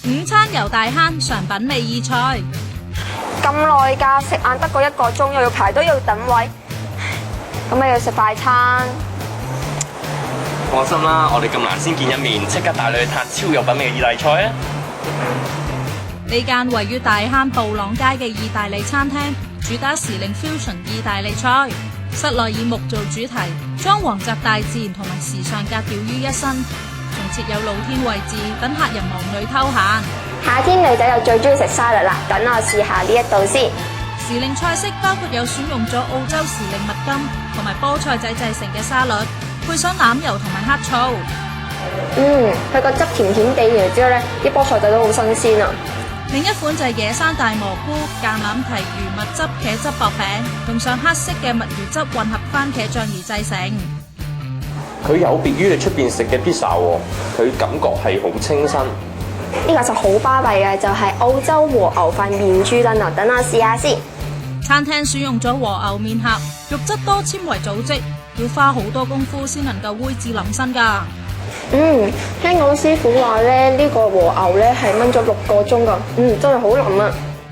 午餐遊大坑常品味意菜，咁耐㗎，食晏得個1個鐘，又要排隊又要等位，咁咪要食快餐。放心啦，我哋咁難先見一面，即刻帶你去嘆超有品味嘅意大利菜啊！呢間位於大坑布朗街嘅意大利餐廳，主打時令 fusion 意大利菜，室內以木做主題，裝潢集大自然同埋時尚格調於一身，仲設有露天位置，等客人忙裏偷閒。夏天女仔就最中意食沙律啦，等我試下呢一道先。時令菜式包括有選用咗澳洲時令蜜柑同埋菠菜仔製成嘅沙律，配上欖油同埋黑醋。佢個汁甜甜地，然之後咧啲菠菜仔都好新鮮啊！另一款就係野生大蘑菇、橄欖提魚蜜汁茄汁薄餅，用上黑色嘅墨魚汁混合番茄醬而製成。佢有別於你出邊食嘅 pizza 喎，佢感覺係好清新。呢個就好巴閉嘅，就係澳洲和牛塊面珠墩啊！等我試下先。餐廳選用咗和牛面盒，肉質多纖維組織，要花好多功夫先能夠煨至腍身㗎。聽講師傅話咧，呢個和牛咧係燜咗6個鐘㗎，真係好腍啊！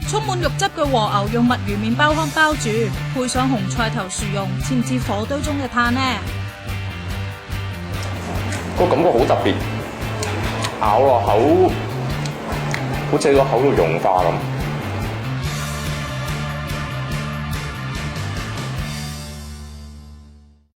充滿肉汁嘅和牛用墨魚麵包糠包住，配上紅菜頭薯蓉，似唔似火堆中嘅炭呢？個感覺好特別，咬落口好似個口度融化咁。